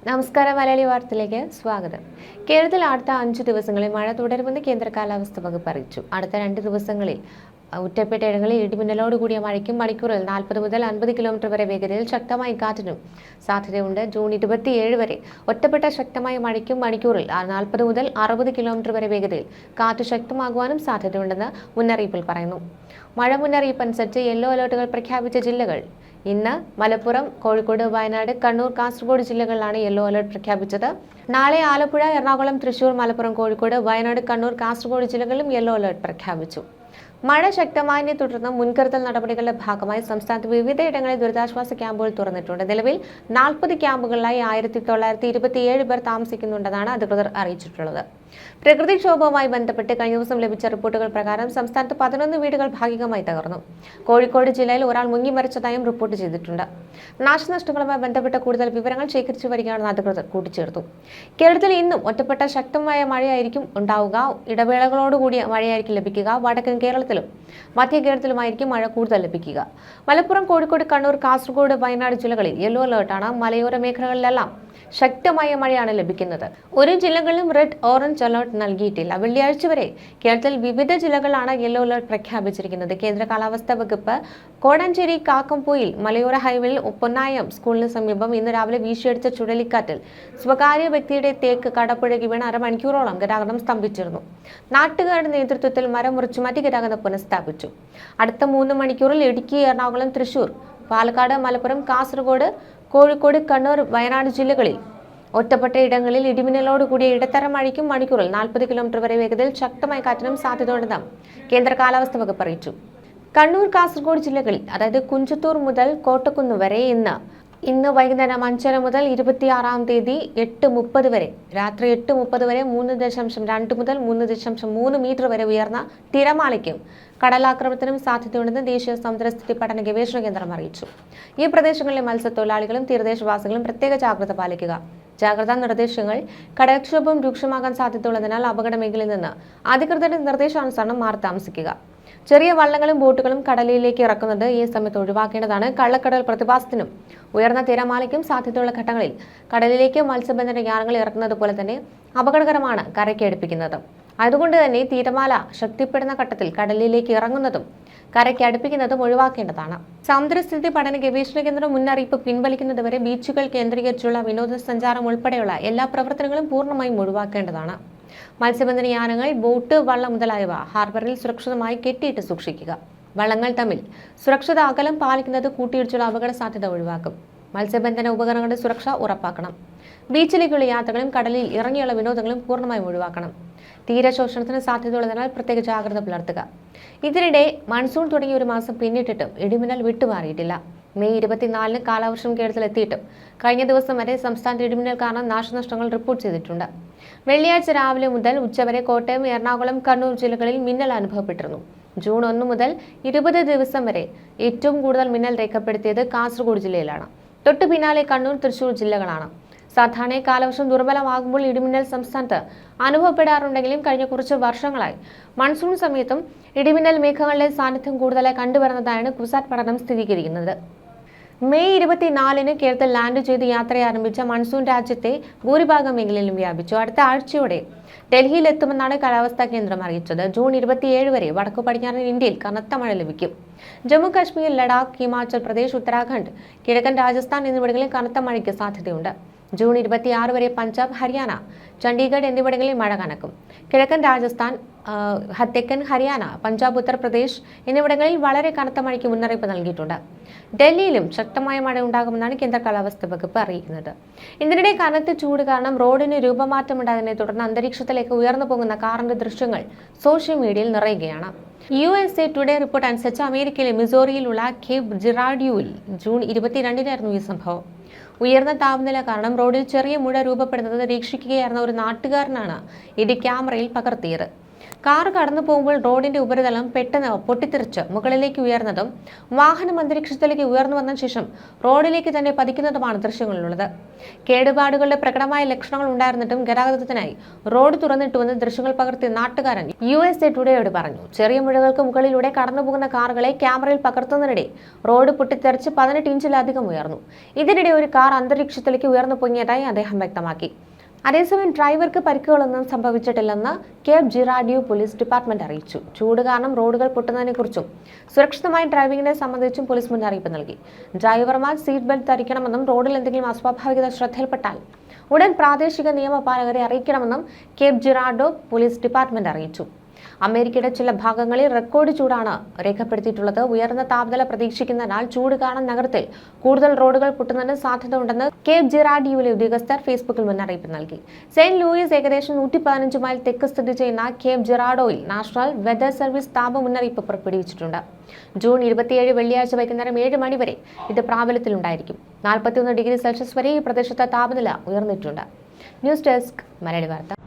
നമസ്കാരം. മലയാളി വാർത്തയിലേക്ക് സ്വാഗതം. കേരളത്തിൽ അടുത്ത 5 ദിവസങ്ങളിൽ മഴ തുടരുമെന്ന് കേന്ദ്ര കാലാവസ്ഥാ വകുപ്പ് അറിയിച്ചു. അടുത്ത 2 ദിവസങ്ങളിൽ ഒറ്റപ്പെട്ട ഇടങ്ങളിൽ ഇടിമിന്നലോടുകൂടിയ മഴയ്ക്കും മണിക്കൂറിൽ 40 മുതൽ 50 കിലോമീറ്റർ വരെ വേഗതയിൽ ശക്തമായ കാറ്റിനും സാധ്യതയുണ്ട്. ജൂൺ 27 വരെ ഒറ്റപ്പെട്ട ശക്തമായ മഴയ്ക്കും മണിക്കൂറിൽ 40 മുതൽ 60 കിലോമീറ്റർ വരെ വേഗതയിൽ കാറ്റ് ശക്തമാകുവാനും സാധ്യതയുണ്ടെന്ന് മുന്നറിയിപ്പിൽ പറയുന്നു. മഴ മുന്നറിയിപ്പ് അനുസരിച്ച് യെല്ലോ അലർട്ടുകൾ പ്രഖ്യാപിച്ച ജില്ലകൾ ഇന്ന് മലപ്പുറം, കോഴിക്കോട്, വയനാട്, കണ്ണൂർ, കാസർഗോഡ് ജില്ലകളിലാണ് യെല്ലോ അലർട്ട് പ്രഖ്യാപിച്ചത്. നാളെ ആലപ്പുഴ, എറണാകുളം, തൃശൂർ, മലപ്പുറം, കോഴിക്കോട്, വയനാട്, കണ്ണൂർ, കാസർഗോഡ് ജില്ലകളിലും യെല്ലോ അലർട്ട് പ്രഖ്യാപിച്ചു. മഴ ശക്തമായതിനെ തുടർന്ന് മുൻകരുതൽ നടപടികളുടെ ഭാഗമായി സംസ്ഥാനത്ത് വിവിധയിടങ്ങളിൽ ദുരിതാശ്വാസ ക്യാമ്പുകൾ തുറന്നിട്ടുണ്ട്. നിലവിൽ 40 ക്യാമ്പുകളിലായി 1927 പേർ താമസിക്കുന്നുണ്ടെന്നാണ് അധികൃതർ അറിയിച്ചിട്ടുള്ളത്. പ്രകൃതിക്ഷോഭവുമായി ബന്ധപ്പെട്ട് കഴിഞ്ഞ ദിവസം ലഭിച്ച റിപ്പോർട്ടുകൾ പ്രകാരം സംസ്ഥാനത്ത് 11 വീടുകൾ ഭാഗികമായി തകർന്നു. കോഴിക്കോട് ജില്ലയിൽ ഒരാൾ മുങ്ങിമരിച്ചതായും റിപ്പോർട്ട് ചെയ്തിട്ടുണ്ട്. നാശനഷ്ടങ്ങളുമായി ബന്ധപ്പെട്ട കൂടുതൽ വിവരങ്ങൾ ശേഖരിച്ചു വരികയാണെന്ന് അധികൃതർ കൂട്ടിച്ചേർത്തു. കേരളത്തിൽ ഇന്നും ഒറ്റപ്പെട്ട ശക്തമായ മഴയായിരിക്കും ഉണ്ടാവുക. ഇടവേളകളോടുകൂടിയ മഴയായിരിക്കും ലഭിക്കുക. വടക്കൻ കേരളത്തിലും മധ്യ കേരളത്തിലുമായിരിക്കും മഴ കൂടുതൽ ലഭിക്കുക. മലപ്പുറം, കോഴിക്കോട്, കണ്ണൂർ, കാസർഗോഡ്, വയനാട് ജില്ലകളിൽ യെല്ലോ അലർട്ടാണ്. മലയോര മേഖലകളിലെല്ലാം ശക്തമായ മഴയാണ് ലഭിക്കുന്നത്. ഒരു ജില്ലകളിലും റെഡ്, ഓറഞ്ച് അലർട്ട് നൽകിയിട്ടില്ല. വെള്ളിയാഴ്ച വരെ കേരളത്തിൽ വിവിധ ജില്ലകളാണ് യെല്ലോ അലർട്ട് പ്രഖ്യാപിച്ചിരിക്കുന്നത്. കേന്ദ്ര കാലാവസ്ഥാ വകുപ്പ് കോടാഞ്ചേരി കാക്കംപൊയിൽ മലയോര ഹൈവേയിൽ പൊന്നായം സ്കൂളിന് സമീപം ഇന്ന് രാവിലെ വീശിയടിച്ച ചുഴലിക്കാറ്റിൽ സ്വകാര്യ വ്യക്തിയുടെ തേക്ക് കടപുഴകി വീണ് അരമണിക്കൂറോളം ഗതാഗതം സ്തംഭിച്ചിരുന്നു. നാട്ടുകാരുടെ നേതൃത്വത്തിൽ മരം മുറിച്ചു മാറ്റി ഗതാഗതം പുനഃസ്ഥാപിച്ചു. അടുത്ത 3 മണിക്കൂറിൽ ഇടുക്കി, എറണാകുളം, തൃശൂർ, പാലക്കാട്, മലപ്പുറം, കാസർഗോഡ്, കോഴിക്കോട്, കണ്ണൂർ, വയനാട് ജില്ലകളിൽ ഒറ്റപ്പെട്ട ഇടങ്ങളിൽ ഇടിമിന്നലോടുകൂടിയ ഇടത്തരം മഴയ്ക്കും മണിക്കൂറിൽ 40 കിലോമീറ്റർ വരെ വേഗതയിൽ ശക്തമായ കാറ്റിനും സാധ്യതയുണ്ടെന്ന് കേന്ദ്ര കാലാവസ്ഥാ വകുപ്പ് അറിയിച്ചു. കണ്ണൂർ, കാസർഗോഡ് ജില്ലകളിൽ അതായത് കുഞ്ചത്തൂർ മുതൽ കോട്ടക്കുന്ന് വരെ ഇന്ന് വൈകുന്നേരം 5:30 മുതൽ 26-ാം തീയതി 8:30 വരെ രാത്രി 8:30 വരെ 3.2 മുതൽ 3.3 മീറ്റർ വരെ ഉയർന്ന തിരമാലയ്ക്കും കടലാക്രമണത്തിനും സാധ്യതയുണ്ടെന്ന് ദേശീയ സമുദ്രസ്ഥിതി പഠന ഗവേഷണ കേന്ദ്രം അറിയിച്ചു. ഈ പ്രദേശങ്ങളിലെ മത്സ്യത്തൊഴിലാളികളും തീരദേശവാസികളും പ്രത്യേക ജാഗ്രത പാലിക്കുക. ജാഗ്രതാ നിർദ്ദേശങ്ങൾ: കടൽക്ഷോഭം രൂക്ഷമാകാൻ സാധ്യതയുള്ളതിനാൽ അപകട മേഖലയിൽ നിന്ന് അധികൃതരുടെ നിർദ്ദേശാനുസരണം മാറി താമസിക്കുക. ചെറിയ വള്ളങ്ങളും ബോട്ടുകളും കടലിലേക്ക് ഇറക്കുന്നത് ഈ സമയത്ത് ഒഴിവാക്കേണ്ടതാണ്. കള്ളക്കടൽ പ്രതിഭാസത്തിനും ഉയർന്ന തിരമാലയ്ക്കും സാധ്യതയുള്ള ഘട്ടങ്ങളിൽ കടലിലേക്ക് മത്സ്യബന്ധന യാനങ്ങൾ ഇറക്കുന്നത് പോലെ തന്നെ അപകടകരമാണ് കരയ്ക്ക് അടുപ്പിക്കുന്നത്. അതുകൊണ്ട് തന്നെ തിരമാല ശക്തിപ്പെടുന്ന ഘട്ടത്തിൽ കടലിലേക്ക് ഇറങ്ങുന്നതും കരയ്ക്ക് അടുപ്പിക്കുന്നതും ഒഴിവാക്കേണ്ടതാണ്. സമുദ്രസ്ഥിതി പഠന ഗവേഷണ കേന്ദ്രം മുന്നറിയിപ്പ് പിൻവലിക്കുന്നതുവരെ ബീച്ചുകൾ കേന്ദ്രീകരിച്ചുള്ള വിനോദസഞ്ചാരം ഉൾപ്പെടെയുള്ള എല്ലാ പ്രവർത്തനങ്ങളും പൂർണ്ണമായും ഒഴിവാക്കേണ്ടതാണ്. മത്സ്യബന്ധന യാനങ്ങൾ, ബോട്ട്, വള്ളം മുതലായവ ഹാർബറിൽ സുരക്ഷിതമായി കെട്ടിയിട്ട് സൂക്ഷിക്കുക. വള്ളങ്ങൾ തമ്മിൽ സുരക്ഷിത അകലം പാലിക്കുന്നത് കൂട്ടിയിടിച്ചുള്ള അപകട സാധ്യത ഒഴിവാക്കും. മത്സ്യബന്ധന ഉപകരണങ്ങളുടെ സുരക്ഷ ഉറപ്പാക്കണം. ബീച്ചിലേക്കുള്ള യാത്രകളും കടലിൽ ഇറങ്ങിയുള്ള വിനോദങ്ങളും പൂർണ്ണമായും ഒഴിവാക്കണം. തീരശോഷണത്തിന് സാധ്യതയുള്ളതിനാൽ പ്രത്യേക ജാഗ്രത പുലർത്തുക. ഇതിനിടെ മൺസൂൺ തുടങ്ങി ഒരു മാസം പിന്നിട്ടിട്ടും ഇടിമിന്നൽ വിട്ടുമാറിയിട്ടില്ല. മെയ് 24-ന് കാലവർഷം കേരളത്തിലെത്തിയിട്ടും കഴിഞ്ഞ ദിവസം വരെ സംസ്ഥാനത്ത് ഇടിമിന്നൽ കാരണം നാശനഷ്ടങ്ങൾ റിപ്പോർട്ട് ചെയ്തിട്ടുണ്ട്. വെള്ളിയാഴ്ച രാവിലെ മുതൽ ഉച്ചവരെ കോട്ടയം, എറണാകുളം, കണ്ണൂർ ജില്ലകളിൽ മിന്നൽ അനുഭവപ്പെട്ടിരുന്നു. ജൂൺ 1 മുതൽ 20 ദിവസം വരെ ഏറ്റവും കൂടുതൽ മിന്നൽ രേഖപ്പെടുത്തിയത് കാസർഗോഡ് ജില്ലയിലാണ്. തൊട്ടു പിന്നാലെ കണ്ണൂർ, തൃശൂർ ജില്ലകളാണ്. സാധാരണ കാലവർഷം ദുർബലമാകുമ്പോൾ ഇടിമിന്നൽ സംസ്ഥാനത്ത് അനുഭവപ്പെടാറുണ്ടെങ്കിലും കഴിഞ്ഞ കുറച്ച് വർഷങ്ങളായി മൺസൂൺ സമയത്തും ഇടിമിന്നൽ മേഘങ്ങളുടെ സാന്നിധ്യം കൂടുതലായി കണ്ടുവരുന്നതായാണ് കുസാറ്റ് പഠനം സ്ഥിരീകരിക്കുന്നത്. മെയ് 24-ന് കേരളത്തിൽ ലാൻഡ് ചെയ്ത് യാത്ര ആരംഭിച്ച മൺസൂൺ രാജ്യത്തെ ഭൂരിഭാഗം മേഖലയിലും വ്യാപിച്ചു. അടുത്ത ആഴ്ചയോടെ ഡൽഹിയിലെത്തുമെന്നാണ് കാലാവസ്ഥാ കേന്ദ്രം അറിയിച്ചത്. ജൂൺ 27 വരെ വടക്കു പടിഞ്ഞാറൻ ഇന്ത്യയിൽ കനത്ത മഴ ലഭിക്കും. ജമ്മു കാശ്മീർ, ലഡാക്ക്, ഹിമാചൽ പ്രദേശ്, ഉത്തരാഖണ്ഡ്, കിഴക്കൻ രാജസ്ഥാൻ എന്നിവിടങ്ങളിൽ കനത്ത മഴയ്ക്ക് സാധ്യതയുണ്ട്. ജൂൺ 26 വരെ പഞ്ചാബ്, ഹരിയാന, ചണ്ഡീഗഡ് എന്നിവിടങ്ങളിൽ മഴ കനക്കും. കിഴക്കൻ രാജസ്ഥാൻ, തെക്കൻ ഹരിയാന, പഞ്ചാബ്, ഉത്തർപ്രദേശ് എന്നിവിടങ്ങളിൽ വളരെ കനത്ത മഴയ്ക്ക് മുന്നറിയിപ്പ് നൽകിയിട്ടുണ്ട്. ഡൽഹിയിലും ശക്തമായ മഴ ഉണ്ടാകുമെന്നാണ് കേന്ദ്ര കാലാവസ്ഥാ വകുപ്പ് അറിയിക്കുന്നത്. ഇതിനിടെ കനത്ത ചൂട് കാരണം റോഡിന് രൂപമാറ്റമുണ്ടായതിനെ തുടർന്ന് അന്തരീക്ഷത്തിലേക്ക് ഉയർന്നു പോകുന്ന കാറിന്റെ ദൃശ്യങ്ങൾ സോഷ്യൽ മീഡിയയിൽ നിറയുകയാണ്. USA ടുഡേ റിപ്പോർട്ട് അനുസരിച്ച് അമേരിക്കയിലെ മിസോറിയിലുള്ള കേപ്പ് ജിറാഡിയോയിൽ ജൂൺ 22-നായിരുന്നു ഈ സംഭവം. ഉയർന്ന താപനില കാരണം റോഡിൽ ചെറിയ മുഴ രൂപപ്പെടുന്നത് നിരീക്ഷിക്കുകയായിരുന്ന ഒരു നാട്ടുകാരനാണ് ഇത് ക്യാമറയിൽ പകർത്തിയത്. കാർ കടന്നു പോകുമ്പോൾ റോഡിന്റെ ഉപരിതലം പെട്ടെന്ന് പൊട്ടിത്തെറിച്ച് മുകളിലേക്ക് ഉയർന്നതും വാഹനം അന്തരീക്ഷത്തിലേക്ക് ഉയർന്നു വന്ന ശേഷം റോഡിലേക്ക് തന്നെ പതിക്കുന്നതുമാണ് ദൃശ്യങ്ങളിലുള്ളത്. കേടുപാടുകളുടെ പ്രകടമായ ലക്ഷണങ്ങൾ ഉണ്ടായിരുന്നിട്ടും ഗതാഗതത്തിനായി റോഡ് തുറന്നിട്ടുവെന്ന് ദൃശ്യങ്ങൾ പകർത്തിയ നാട്ടുകാരൻ USA ടുഡേയോട് പറഞ്ഞു. ചെറിയ മുഴകൾക്ക് മുകളിലൂടെ കടന്നുപോകുന്ന കാറുകളെ ക്യാമറയിൽ പകർത്തുന്നതിനിടെ റോഡ് പൊട്ടിത്തെറിച്ച് 18 ഇഞ്ചിലധികം ഉയർന്നു. ഇതിനിടെ ഒരു കാർ അന്തരീക്ഷത്തിലേക്ക് ഉയർന്നു പൊങ്ങിയതായി അദ്ദേഹം വ്യക്തമാക്കി. അതേസമയം ഡ്രൈവർക്ക് പരിക്കുകളൊന്നും സംഭവിച്ചിട്ടില്ലെന്ന് കേപ്പ് ജിറാഡിയോ പോലീസ് ഡിപ്പാർട്ട്മെന്റ് അറിയിച്ചു. ചൂട് കാരണം റോഡുകൾ പൊട്ടുന്നതിനെക്കുറിച്ചും സുരക്ഷിതമായ ഡ്രൈവിംഗിനെ സംബന്ധിച്ചും പോലീസ് മുന്നറിയിപ്പ് നൽകി. ഡ്രൈവർമാർ സീറ്റ് ബെൽറ്റ് ധരിക്കണമെന്നും റോഡിൽ എന്തെങ്കിലും അസ്വാഭാവികത ശ്രദ്ധയിൽപ്പെട്ടാൽ ഉടൻ പ്രാദേശിക നിയമപാലകരെ അറിയിക്കണമെന്നും കേപ്പ് ജിറാഡോ പോലീസ് ഡിപ്പാർട്ട്മെന്റ് അറിയിച്ചു. അമേരിക്കയുടെ ചില ഭാഗങ്ങളിൽ റെക്കോർഡ് ചൂടാണ് രേഖപ്പെടുത്തിയിട്ടുള്ളത്. ഉയർന്ന താപനില പ്രതീക്ഷിക്കുന്നതിനാൽ ചൂട് കാരണം നഗരത്തിൽ കൂടുതൽ റോഡുകൾ പൊട്ടുന്നതിന് സാധ്യത ഉണ്ടെന്ന് കേപ്പ് ജിറാഡിയോയിലെ ഉദ്യോഗസ്ഥർ ഫേസ്ബുക്കിൽ മുന്നറിയിപ്പ് നൽകി. സെയിന്റ് ലൂയിസ് ഏകദേശം 115 മൈൽ തെക്ക് സ്ഥിതി ചെയ്യുന്ന കേപ്പ് ജിറാഡോയിൽ നാഷണൽ വെതർ സർവീസ് താപ മുന്നറിയിപ്പ് പുറപ്പെടുവിച്ചിട്ടുണ്ട്. ജൂൺ 27 വെള്ളിയാഴ്ച വൈകുന്നേരം 7 മണി വരെ ഇത് പ്രാബല്യത്തിലുണ്ടായിരിക്കും. 41 ഡിഗ്രി സെൽഷ്യസ് വരെ ഈ പ്രദേശത്തെ താപനില ഉയർന്നിട്ടുണ്ട്. ന്യൂസ് ഡെസ്ക് മലയാളി വാർത്ത.